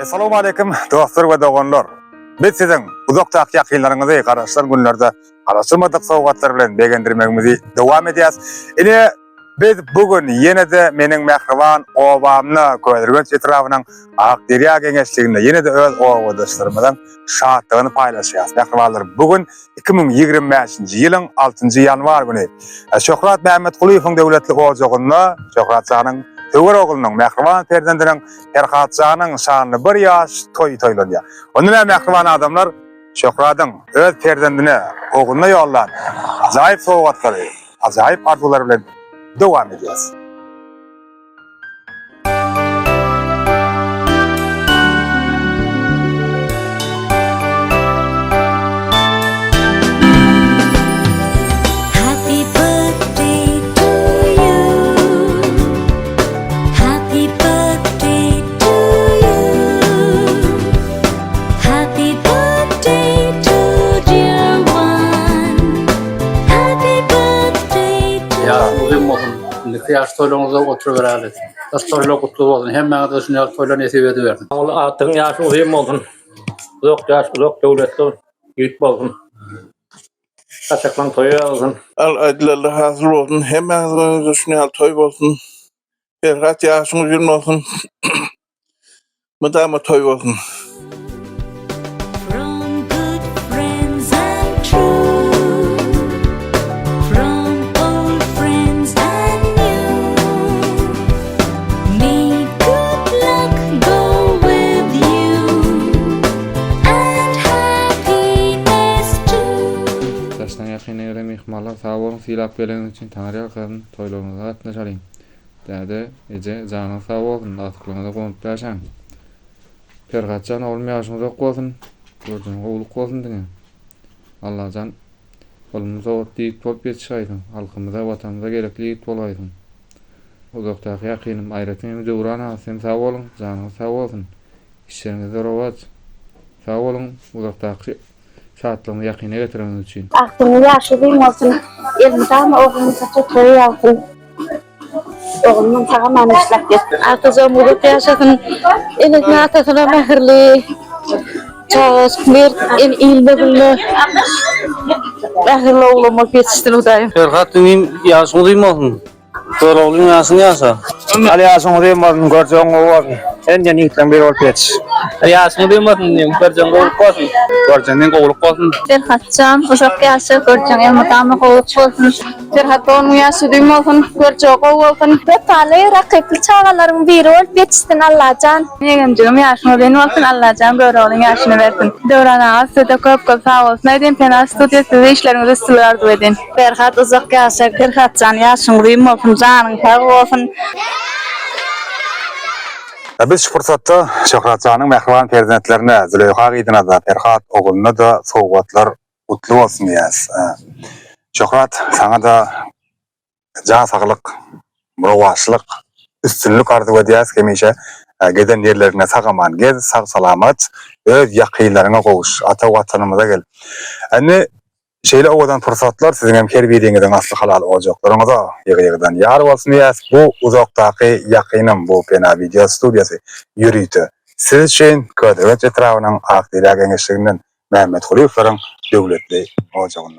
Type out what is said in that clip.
Assalamu alaikum dostlar ve doğanlar. Biz sizin uzakdaki yakınlarınızı karşılar günlerde karşılamadık soğukatlar bilen beğendirmemizi devam edeceğiz. Yine biz bugün yine de menin mehriban obamını koyduğumuz etrafının Akdiriya gençliğinde yine de öz oğudaşlarımızdan şahatlığını paylaşacağız. Mehribanlar bugün 2025 yılın 6. yanvar günü. Şöhrat Mehmet Kuluyev'in devletli oğuzluğunda Şöhrat Can'ın Tövür oğlunun mehriban perdendinin Ferhatcan'ın şanlı bir yaş toylanıyor. Onun mehriban adamlar Şöhrat'ın öz perdendine oğluna yollar. Acayip soğukatları, acayip arzular bilen devam edeceğiz. Yaş toyluğunuza oturup verelim. Yaş toyluğu kutlu olsun. Hem bana da şunu yaş toyluğu nesip ediverdim. Atın yaşı uzun olsun. Uzak yaş, uzak devletli büyük olsun. Kaçaklan toyu olsun. Adlarla hazır olsun. Hem bana da şunu yaş toy olsun. Ferhat yaşın uzun olsun. Mıdama toy olsun. Yakine göre mihmallar sağ olun silap gelen için Tanrı'ya kadın toylarınıza atlaşalayım. Dede, Ece, canın sağ olun, atıklığınıza konup yaşayın. Ferhatcan oğlum yaşınıza olsun, gördüğün oğluk olsun dine. Allah can, olumuza ot deyip olup yetişaydın, halkımıza, vatanımıza gerekli yiyip olaydın. Uzaktaki yakinim, ayretini dövrana, sen sağ olun, canın sağ olsun. İşlerinize rovat, sağ olun, uzaktaki şartlarını yakine getirmeniz için. Aklımı yaşadığım olsun, elimden oğlumu çok toy alsın. Oğlumun tamamen işlek etsin. Artık mutluluk yaşasın, eline atasına mehirli, çağız, mert, en ilme gülü, mehirli oğlumu yetiştin udayım. Ferhat benim yaşım uzun olsun. Sonra oğlum yaşını yaşa. Ali yaşın uzun olsun, göreceğin oğlum. En yanıktan bir ol peç. Yaşını uzun olsun, göreceğin oğluk olsun. Göreceğin oğluk olsun. Ferhatcan, uşak yaşı göreceğin elmatamı oğluk olsun. Ferhat onun yaşı düğüm olsun, göreceğin oğluk olsun. Ve tali rakipli çağaların biri ol yetiştin Allah'can. Yeğencim yaşını benim olsun Allah'can, böyle oğlun yaşını versin. Dövrana az, size köp sağ olsun. Edin fena stüdyosu işlerinizi sizi arzu edin. Ferhat uzak yaşı, Ferhatcan yaşını düğüm olsun, canın sağ olsun. Biz şu fırsatta Şöhrat Can'ın mehriban perdentlerine, Züleyha Gıydına da, Ferhat oğluna da soğukatlar kutlu olsun diyeceğiz. Şöhrat, sana da can sağlık, murovaşlık, üstünlük arzu edeceğiz. Kemişe giden yerlerine sağaman gez, sağ salamat, öz yakıylarına kovuş, ata vatanımıza gel. Yani şeyle oğudan fırsatlar sizin hem kerbiyedenizden aslı halal olacaklarınıza yığıdan yar olsun diyeceğiz. Bu uzaktaki yakınım bu pena video stüdyosu yürüydü. Siz için Ködevet etrafının Akdiriya gençliğinden Mehmet Kuluyev'lerin devletli olacağından.